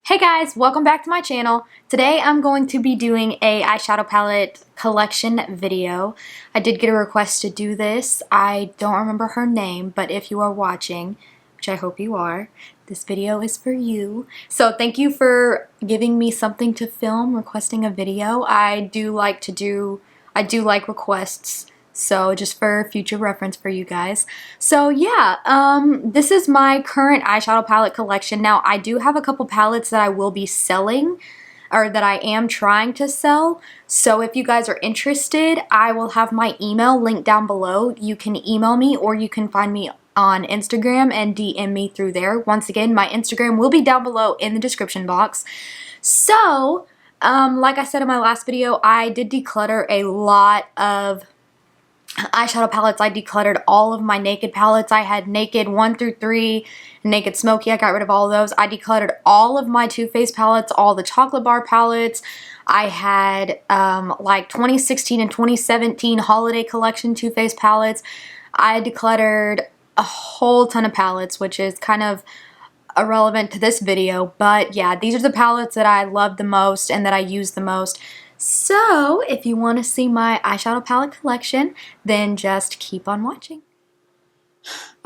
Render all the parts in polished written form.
Hey guys, welcome back to my channel. Today I'm going to be doing a eyeshadow palette collection video. I did get a request to do this. I don't remember her name, but if you are watching, which I hope you are, this video is for you. So thank you for giving me something to film, requesting a video. I do like requests. So just for future reference for you guys. So yeah, this is my current eyeshadow palette collection. Now I do have a couple palettes that I will be selling, or that I am trying to sell. So if you guys are interested, I will have my email linked down below. You can email me or you can find me on Instagram and DM me through there. Once again, my Instagram will be down below in the description box. So, like I said in my last video, I did declutter a lot of eyeshadow palettes. I decluttered all of my Naked palettes. I had Naked 1 through 3, Naked Smoky. I got rid of all of those. I decluttered all of my Too Faced palettes, all the chocolate bar palettes. I had like 2016 and 2017 holiday collection Too Faced palettes. I decluttered a whole ton of palettes, which is kind of irrelevant to this video, but yeah, these are the palettes that I love the most and that I use the most. So if you want to see my eyeshadow palette collection, then just keep on watching.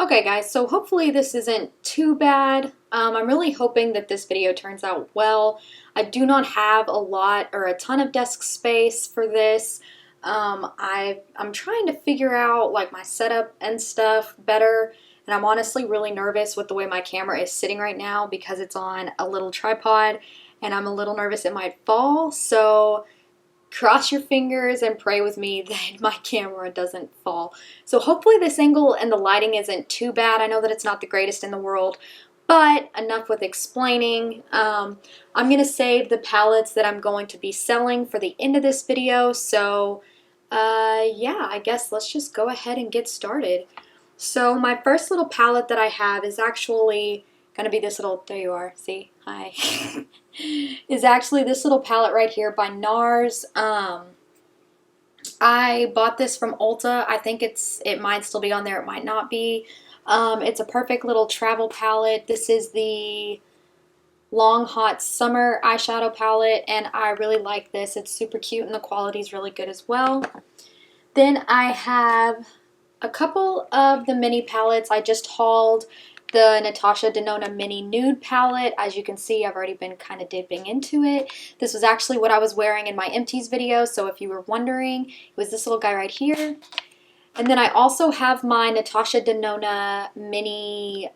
Okay guys, so hopefully this isn't too bad. I'm really hoping that this video turns out well. I do not have a lot or a ton of desk space for this. I'm trying to figure out like my setup and stuff better, and I'm honestly really nervous with the way my camera is sitting right now because it's on a little tripod and I'm a little nervous it might fall. So cross your fingers and pray with me that my camera doesn't fall. So hopefully this angle and the lighting isn't too bad. I know that it's not the greatest in the world, but enough with explaining. I'm going to save the palettes that I'm going to be selling for the end of this video. So yeah, I guess let's just go ahead and get started. So my first little palette that I have is actually going to be this little, there you are, see, hi, is actually this little palette right here by NARS. I bought this from Ulta. I think it might still be on there, it might not be. It's a perfect little travel palette. This is the Long Hot Summer eyeshadow palette, and I really like this. It's super cute and the quality is really good as well. Then I have a couple of the mini palettes. I just hauled the Natasha Denona Mini Nude palette. As you can see, I've already been kind of dipping into it. This was actually what I was wearing in my empties video, so if you were wondering, it was this little guy right here. And then I also have my Natasha Denona Mini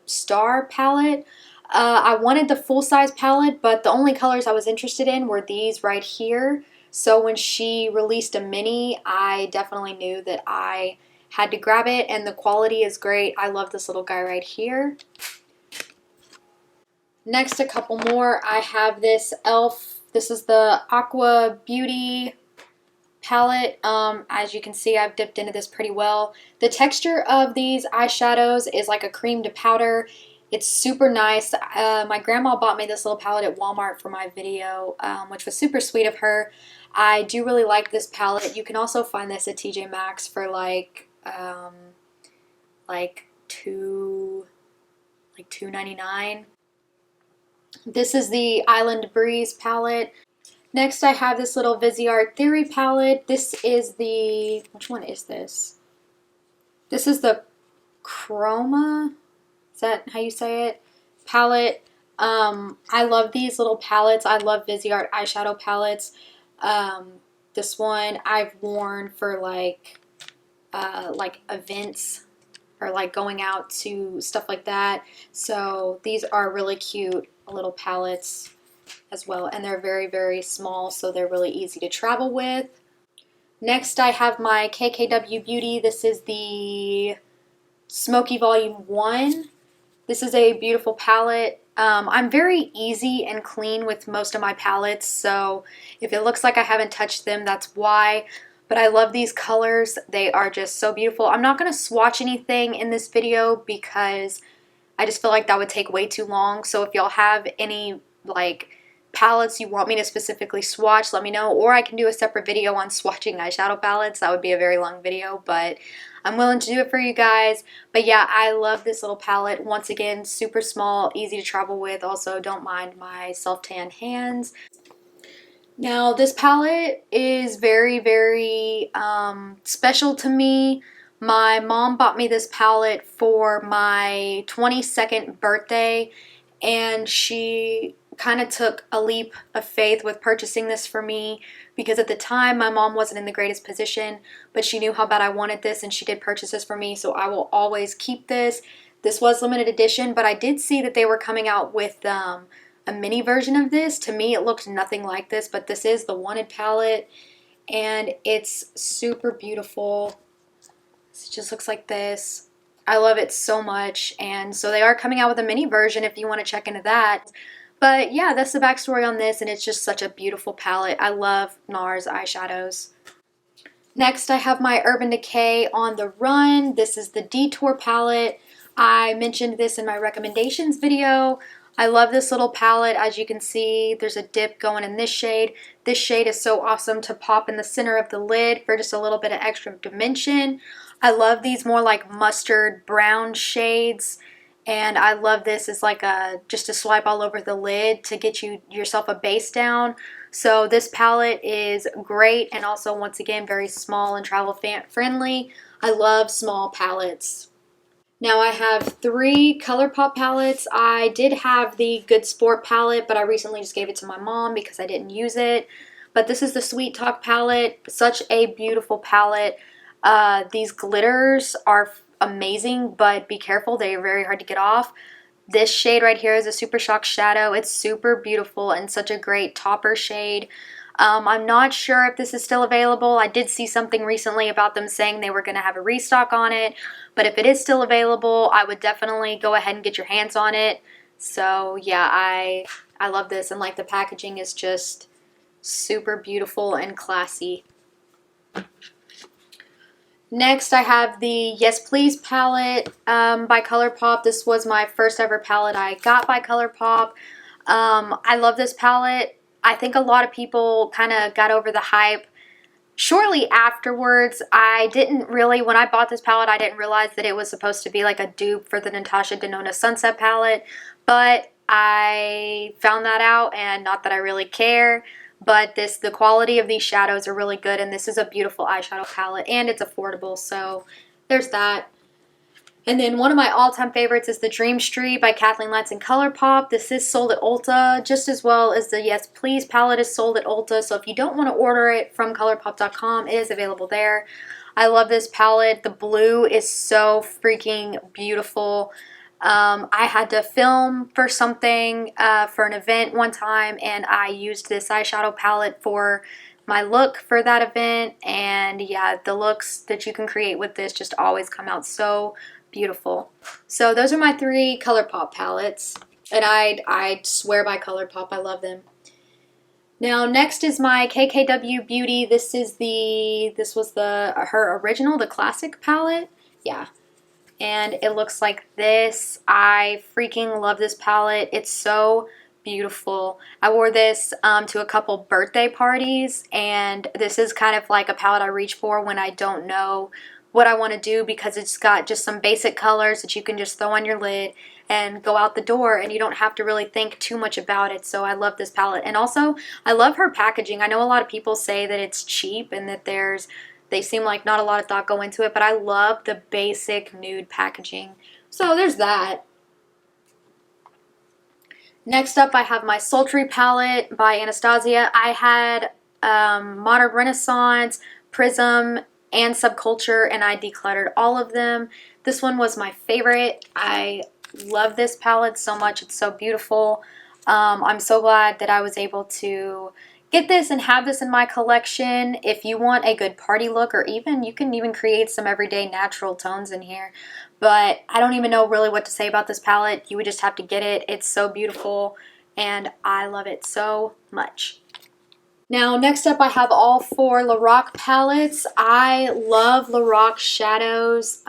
Star palette. I wanted the full-size palette, but the only colors I was interested in were these right here. So when she released a mini, I definitely knew that I had to grab it, and the quality is great. I love this little guy right here. Next, a couple more. I have this e.l.f. This is the Aqua Beauty palette. As you can see, I've dipped into this pretty well. The texture of these eyeshadows is like a cream to powder. It's super nice. My grandma bought me this little palette at Walmart for my video, which was super sweet of her. I do really like this palette. You can also find this at TJ Maxx for like $2.99. This is the Island Breeze palette. Next, I have this little Viseart Theory palette. This is the, which one is this? This is the Chroma, is that how you say it? Palette. I love these little palettes. I love Viseart eyeshadow palettes. This one I've worn for like events or like going out to stuff like that. So these are really cute little palettes as well, and they're very, very small, so they're really easy to travel with. Next, I have my KKW Beauty. This is the Smoky Volume 1. This is a beautiful palette. I'm very easy and clean with most of my palettes, so if it looks like I haven't touched them, that's why. But I love these colors. They are just so beautiful. I'm not going to swatch anything in this video because I just feel like that would take way too long. So if y'all have any like palettes you want me to specifically swatch, let me know, or I can do a separate video on swatching eyeshadow palettes. That would be a very long video, but I'm willing to do it for you guys. But yeah, I love this little palette. Once again, super small, easy to travel with. Also, don't mind my self-tan hands. Now, this palette is very, very special to me. My mom bought me this palette for my 22nd birthday, and she kind of took a leap of faith with purchasing this for me, because at the time my mom wasn't in the greatest position, but she knew how bad I wanted this and she did purchase this for me, so I will always keep this. This was limited edition, but I did see that they were coming out with a mini version of this. To me it looked nothing like this, but this is the Wanted palette and it's super beautiful. It just looks like this. I love it so much, and so they are coming out with a mini version if you want to check into that. But yeah, that's the backstory on this, and it's just such a beautiful palette. I love NARS eyeshadows. Next, I have my Urban Decay On the Run. This is the Detour palette. I mentioned this in my recommendations video. I love this little palette. As you can see, there's a dip going in this shade. This shade is so awesome to pop in the center of the lid for just a little bit of extra dimension. I love these more like mustard brown shades. And I love this as like just a swipe all over the lid to get yourself a base down. So this palette is great, and also once again very small and travel friendly. I love small palettes. Now I have 3 ColourPop palettes. I did have the Good Sport palette, but I recently just gave it to my mom because I didn't use it. But this is the Sweet Talk palette. Such a beautiful palette. These glitters are amazing, but be careful, they are very hard to get off. This shade right here is a Super Shock Shadow. It's super beautiful and such a great topper shade. I'm not sure if this is still available. I did see something recently about them saying they were going to have a restock on it, but if it is still available, I would definitely go ahead and get your hands on it. So yeah, I love this, and like the packaging is just super beautiful and classy. Next, I have the Yes Please palette by ColourPop. This was my first ever palette I got by ColourPop. I love this palette. I think a lot of people kind of got over the hype shortly afterwards. I didn't really, when I bought this palette, I didn't realize that it was supposed to be like a dupe for the Natasha Denona Sunset palette, but I found that out, and not that I really care. But the quality of these shadows are really good, and this is a beautiful eyeshadow palette, and it's affordable, so there's that. And then one of my all-time favorites is the Dream Street by Kathleen Lights and ColourPop. This is sold at Ulta, just as well as the Yes Please palette is sold at Ulta, so if you don't want to order it from ColourPop.com, it is available there. I love this palette. The blue is so freaking beautiful. I had to film for something, for an event one time, and I used this eyeshadow palette for my look for that event, and yeah, the looks that you can create with this just always come out so beautiful. So those are my 3 ColourPop palettes, and I swear by ColourPop. I love them. Now next is my KKW Beauty. This was her original, the classic palette. Yeah. And it looks like this. I freaking love this palette. It's so beautiful. I wore this to a couple birthday parties, and this is kind of like a palette I reach for when I don't know what I want to do, because it's got just some basic colors that you can just throw on your lid and go out the door, and you don't have to really think too much about it. So I love this palette. And also, I love her packaging. I know a lot of people say that it's cheap and that they seem like not a lot of thought go into it, but I love the basic nude packaging. So there's that. Next up, I have my Sultry palette by Anastasia. I had Modern Renaissance, Prism, and Subculture, and I decluttered all of them. This one was my favorite. I love this palette so much. It's so beautiful. I'm so glad that I was able to get this and have this in my collection. If you want a good party look, or even you can even create some everyday natural tones in here. But I don't even know really what to say about this palette. You would just have to get it. It's so beautiful, and I love it so much. Now, next up, I have all 4 Lorac palettes. I love Lorac shadows.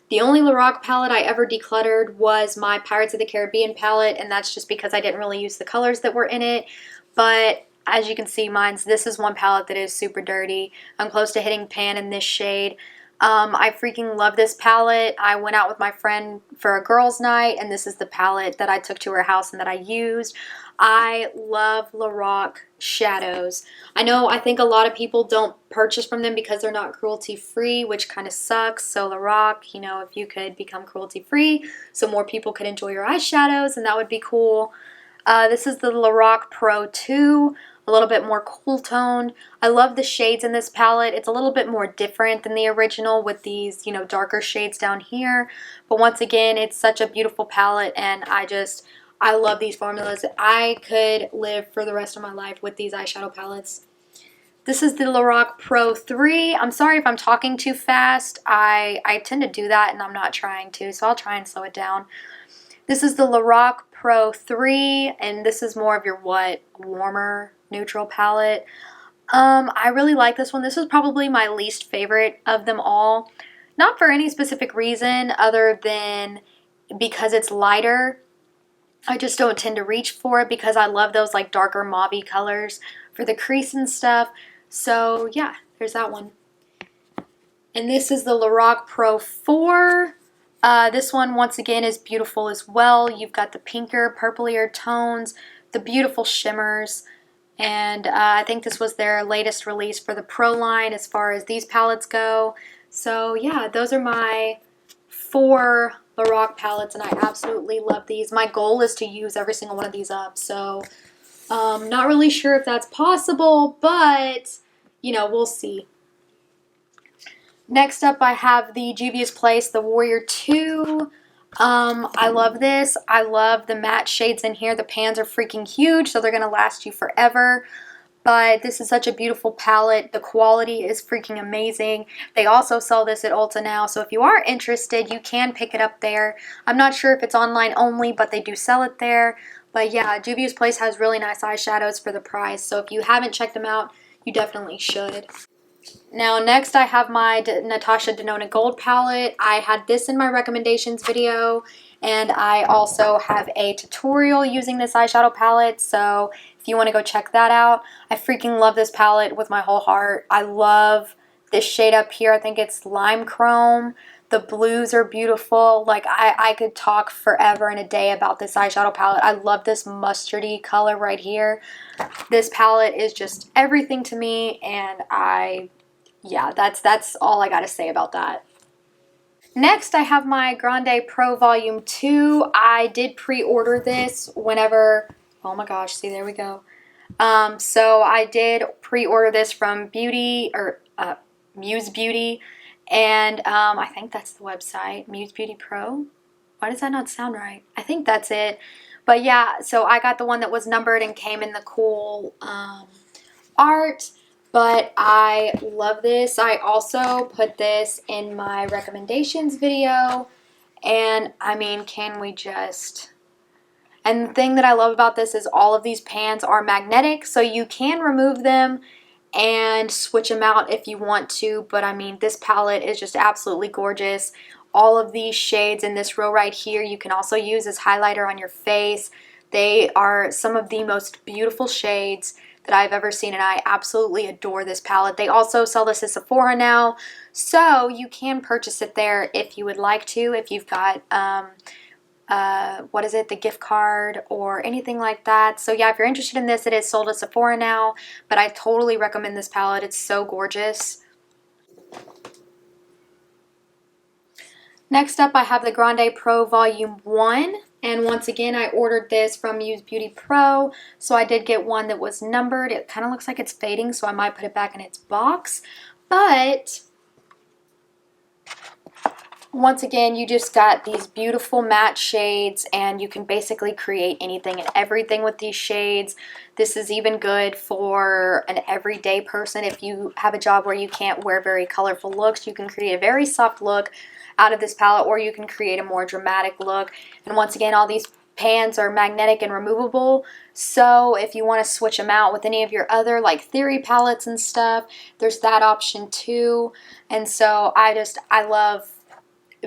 The only Lorac palette I ever decluttered was my Pirates of the Caribbean palette, and that's just because I didn't really use the colors that were in it. But as you can see, this is one palette that is super dirty. I'm close to hitting pan in this shade. I freaking love this palette. I went out with my friend for a girls' night, and this is the palette that I took to her house and that I used. I love Lorac shadows. I think a lot of people don't purchase from them because they're not cruelty-free, which kind of sucks. So Lorac, you know, if you could become cruelty-free so more people could enjoy your eyeshadows, and that would be cool. This is the Lorac Pro 2, a little bit more cool toned. I love the shades in this palette. It's a little bit more different than the original with these, you know, darker shades down here. But once again, it's such a beautiful palette, and I love these formulas. I could live for the rest of my life with these eyeshadow palettes. This is the Lorac Pro 3. I'm sorry if I'm talking too fast. I tend to do that, and I'm not trying to, so I'll try and slow it down. This is the Lorac Pro 3, and this is more of your warmer neutral palette. I really like this one. This is probably my least favorite of them all. Not for any specific reason other than because it's lighter. I just don't tend to reach for it because I love those like darker mauve-y colors for the crease and stuff. So yeah, there's that one. And this is the Lorac Pro 4. This one, once again, is beautiful as well. You've got the pinker, purplier tones, the beautiful shimmers, and I think this was their latest release for the Pro line as far as these palettes go. So yeah, those are my 4 Lorac palettes, and I absolutely love these. My goal is to use every single one of these up, so not really sure if that's possible, but you know, we'll see. Next up, I have the Juvia's Place, the Warrior 2. I love this. I love the matte shades in here. The pans are freaking huge, so they're going to last you forever. But this is such a beautiful palette. The quality is freaking amazing. They also sell this at Ulta now, so if you are interested, you can pick it up there. I'm not sure if it's online only, but they do sell it there. But yeah, Juvia's Place has really nice eyeshadows for the price, so if you haven't checked them out, you definitely should. Now next I have my Natasha Denona Gold palette. I had this in my recommendations video, and I also have a tutorial using this eyeshadow palette, so if you want to go check that out. I freaking love this palette with my whole heart. I love this shade up here. I think it's Lime Chrome. The blues are beautiful. Like I could talk forever and a day about this eyeshadow palette. I love this mustardy color right here. This palette is just everything to me, and yeah, that's all I gotta say about that. Next, I have my Grande Pro Volume 2. I did pre-order this whenever, oh my gosh, see, there we go. So I did pre-order this from Muse Beauty, and I think that's the website, Muse Beauty Pro. Why does that not sound right? I think that's it. But yeah, so I got the one that was numbered and came in the cool art. But I love this. I also put this in my recommendations video, and I mean, can we just... And the thing that I love about this is all of these pans are magnetic, so you can remove them and switch them out if you want to, but I mean, this palette is just absolutely gorgeous. All of these shades in this row right here you can also use as highlighter on your face. They are some of the most beautiful shades that I've ever seen, and I absolutely adore this palette. They also sell this at Sephora now, so you can purchase it there if you would like to, if you've got the gift card or anything like that. So yeah, if you're interested in this, it is sold at Sephora now, but I totally recommend this palette. It's so gorgeous. Next up, I have the Grande Pro Volume 1, and once again, I ordered this from Muse Beauty Pro, so I did get one that was numbered. It kind of looks like it's fading, so I might put it back in its box, but once again, you just got these beautiful matte shades, and you can basically create anything and everything with these shades. This is even good for an everyday person. If you have a job where you can't wear very colorful looks, you can create a very soft look out of this palette, or you can create a more dramatic look. And once again, all these pans are magnetic and removable, so if you want to switch them out with any of your other like Theory palettes and stuff, there's that option too. And so I love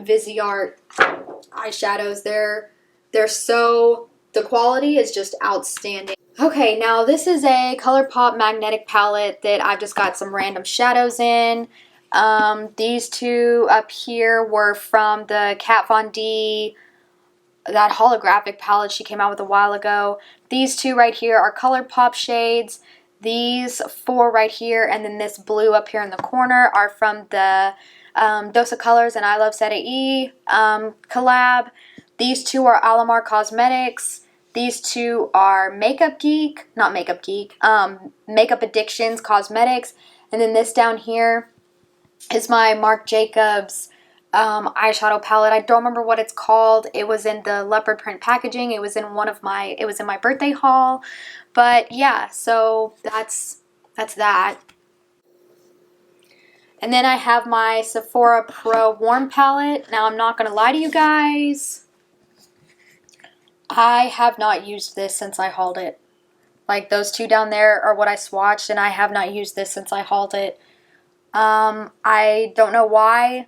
Viseart eyeshadows. The quality is just outstanding. Okay, now this is a ColourPop magnetic palette that I've just got some random shadows in. These two up here were from the Kat Von D, that holographic palette she came out with a while ago. These two right here are ColourPop shades. These four right here, and then this blue up here in the corner are from the Dose of Colors and I Love Sadie collab. These two are Alamar Cosmetics. These two are Makeup Addictions Cosmetics. And then this down here is my Marc Jacobs eyeshadow palette. I don't remember what it's called. It was in the leopard print packaging. It was in my birthday haul. But yeah, so that's that. And then I have my Sephora Pro Warm palette. Now I'm not going to lie to you guys, I have not used this since I hauled it. Like, those two down there are what I swatched, and I have not used this since I hauled it. I don't know why.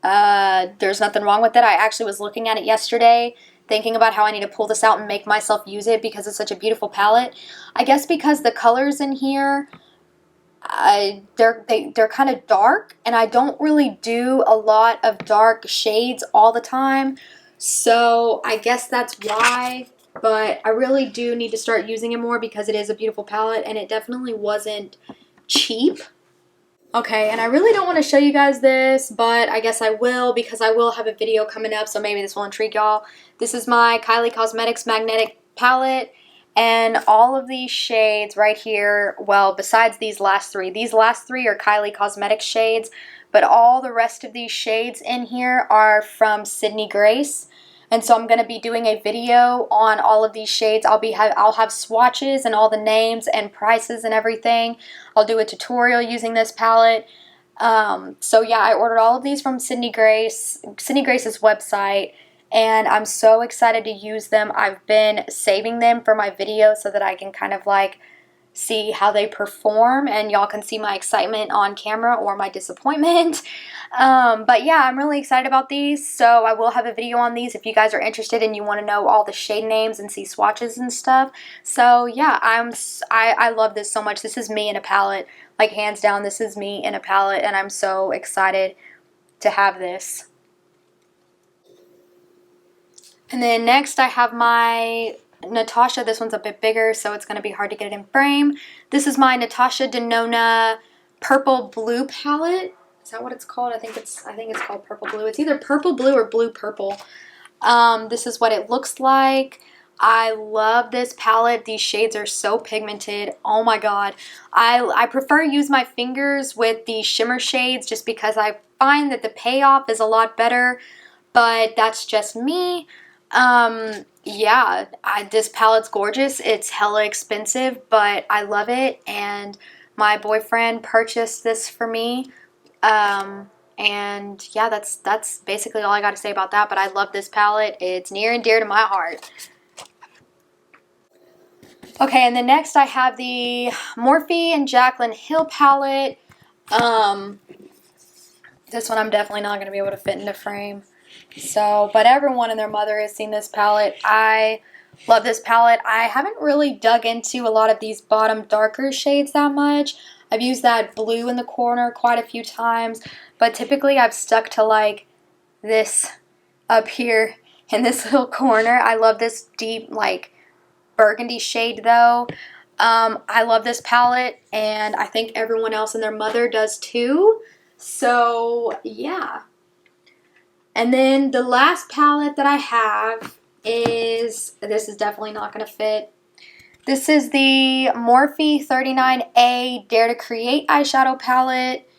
There's nothing wrong with it. I actually was looking at it yesterday, thinking about how I need to pull this out and make myself use it because it's such a beautiful palette. I guess because the colors in here, they're kind of dark, and I don't really do a lot of dark shades all the time. So I guess that's why, but I really do need to start using it more because it is a beautiful palette, and it definitely wasn't cheap. Okay, and I really don't want to show you guys this, but I guess I will because I will have a video coming up, so maybe this will intrigue y'all. This is my Kylie Cosmetics Magnetic Palette, and all of these shades right here, well, besides these last three are Kylie Cosmetics shades, but all the rest of these shades in here are from Sydney Grace. And so I'm going to be doing a video on all of these shades. I'll have swatches and all the names and prices and everything. I'll do a tutorial using this palette. So yeah, I ordered all of these from Sydney Grace's website, and I'm so excited to use them. I've been saving them for my videos so that I can kind of like see how they perform, and y'all can see my excitement on camera or my disappointment. But yeah, I'm really excited about these, so I will have a video on these if you guys are interested and you want to know all the shade names and see swatches and stuff. So yeah, I love this so much. This is me in a palette, like hands down, this is me in a palette, and I'm so excited to have this. And then next I have my Natasha. This one's a bit bigger, so it's going to be hard to get it in frame. This is my Natasha Denona Purple Blue palette. Is that what it's called? I think it's called Purple Blue. It's either Purple Blue or Blue Purple. This is what it looks like. I love this palette. These shades are so pigmented. Oh my god. I prefer to use my fingers with the shimmer shades just because I find that the payoff is a lot better, but that's just me. Yeah, this palette's gorgeous. It's hella expensive, but I love it, and my boyfriend purchased this for me. And yeah, that's basically all I got to say about that, but I love this palette. It's near and dear to my heart. Okay, and then next I have the Morphe and Jaclyn Hill palette. This one I'm definitely not going to be able to fit into frame. So, but everyone and their mother has seen this palette. I love this palette. I haven't really dug into a lot of these bottom darker shades that much. I've used that blue in the corner quite a few times, but typically I've stuck to like this up here in this little corner. I love this deep like burgundy shade though. I love this palette, and I think everyone else and their mother does too. So yeah. And then the last palette that I have is, this is definitely not going to fit. This is the Morphe 39A Dare to Create eyeshadow palette.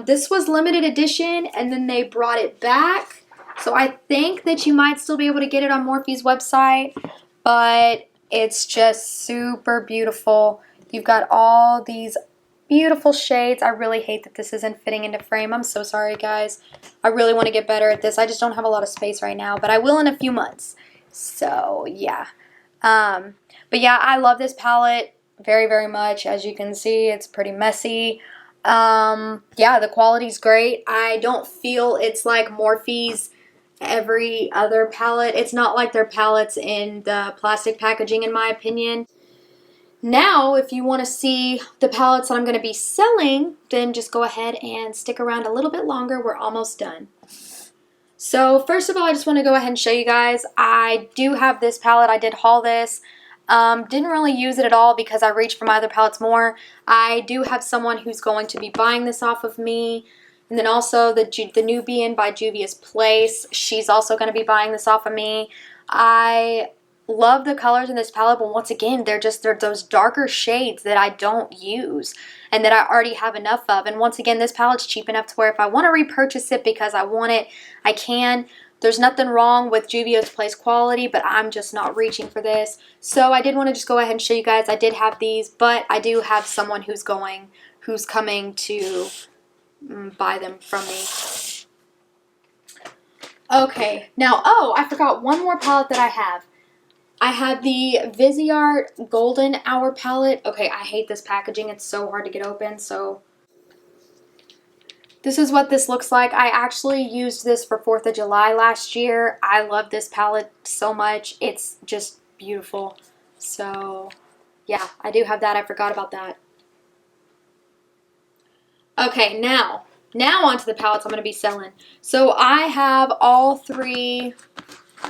This was limited edition, and then they brought it back. So I think that you might still be able to get it on Morphe's website, but it's just super beautiful. You've got all these beautiful shades. I really hate that this isn't fitting into frame. I'm so sorry, guys. I really want to get better at this. I just don't have a lot of space right now, but I will in a few months. So yeah. But yeah, I love this palette very, very much. As you can see, it's pretty messy. Yeah, the quality's great. I don't feel it's like Morphe's every other palette. It's not like their palettes in the plastic packaging, in my opinion. Now, if you want to see the palettes that I'm going to be selling, then just go ahead and stick around a little bit longer. We're almost done. So first of all, I just want to go ahead and show you guys. I do have this palette. I did haul this. Didn't really use it at all because I reached for my other palettes more. I do have someone who's going to be buying this off of me. And then also the Nubian by Juvia's Place. She's also going to be buying this off of me. I love the colors in this palette, but once again, they're those darker shades that I don't use and that I already have enough of. And once again, this palette's cheap enough to where if I want to repurchase it because I want it, I can. There's nothing wrong with Juvia's Place quality, but I'm just not reaching for this. So I did want to just go ahead and show you guys. I did have these, but I do have someone who's coming to buy them from me. Okay, now, oh, I forgot one more palette that I have. I have the Viseart Golden Hour palette. Okay, I hate this packaging. It's so hard to get open, so this is what this looks like. I actually used this for 4th of July last year. I love this palette so much. It's just beautiful. So, yeah, I do have that. I forgot about that. Okay, now onto the palettes I'm going to be selling. So I have all 3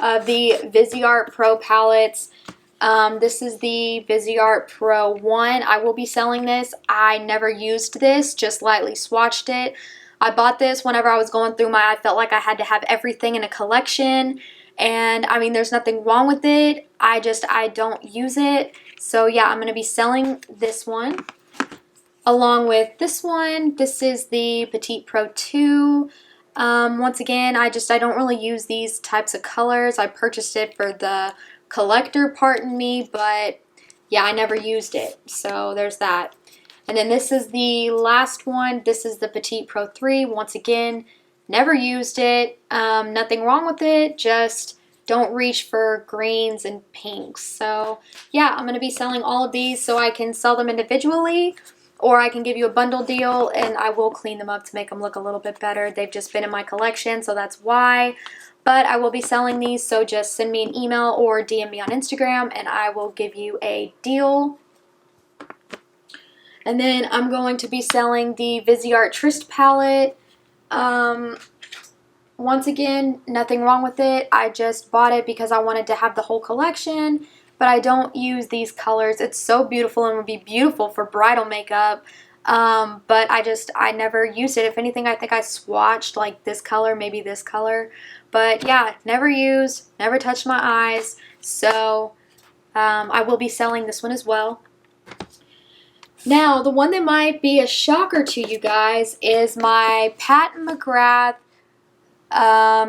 of the Viseart Pro palettes. This is the Viseart Pro 1. I will be selling this. I never used this, just lightly swatched it. I bought this whenever I was going through I felt like I had to have everything in a collection. And I mean, there's nothing wrong with it. I don't use it. So yeah, I'm going to be selling this one along with this one. This is the Petite Pro 2. Once again, I don't really use these types of colors. I purchased it for the collector part in me, but yeah, I never used it. So there's that. And then this is the last one. This is the Petite Pro 3. Once again, never used it. Nothing wrong with it. Just don't reach for greens and pinks. So yeah, I'm going to be selling all of these so I can sell them individually, or I can give you a bundle deal and I will clean them up to make them look a little bit better. They've just been in my collection, so that's why. But I will be selling these, so just send me an email or DM me on Instagram and I will give you a deal. And then I'm going to be selling the Viseart Trist palette. Once again, nothing wrong with it. I just bought it because I wanted to have the whole collection, but I don't use these colors. It's so beautiful and would be beautiful for bridal makeup, but I never used it. If anything, I think I swatched like this color, maybe this color, but yeah, never used, never touched my eyes, so I will be selling this one as well. Now, the one that might be a shocker to you guys is my Pat McGrath.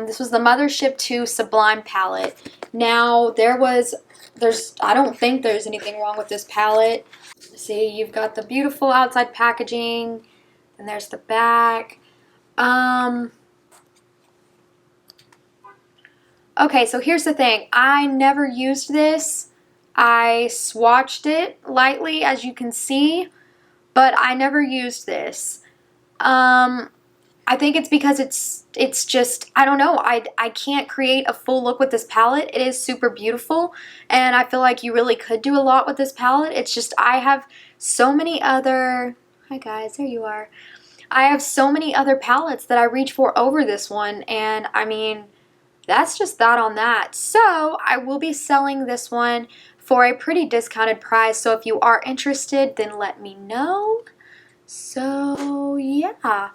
This was the Mothership 2 Sublime palette. Now, I don't think there's anything wrong with this palette. See, you've got the beautiful outside packaging, and there's the back. Okay, so here's the thing. I never used this. I swatched it lightly, as you can see, but I never used this. I think it's because it's just, I don't know, I can't create a full look with this palette. It is super beautiful, and I feel like you really could do a lot with this palette. It's just, I have so many other, hi guys, there you are. I have so many other palettes that I reach for over this one, and I mean, that's just that on that. So I will be selling this one for a pretty discounted price, so if you are interested, then let me know. So yeah,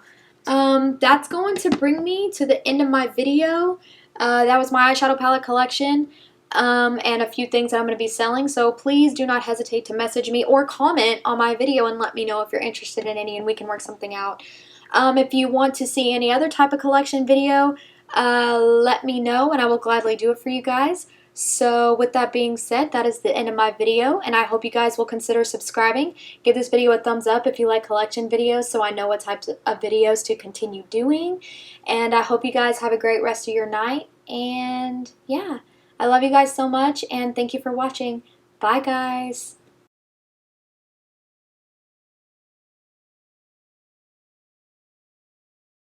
that's going to bring me to the end of my video. That was my eyeshadow palette collection, and a few things that I'm going to be selling, so please do not hesitate to message me or comment on my video and let me know if you're interested in any and we can work something out. If you want to see any other type of collection video, let me know and I will gladly do it for you guys. So with that being said, that is the end of my video, and I hope you guys will consider subscribing. Give this video a thumbs up if you like collection videos so I know what types of videos to continue doing. And I hope you guys have a great rest of your night. And yeah, I love you guys so much, and thank you for watching. Bye guys.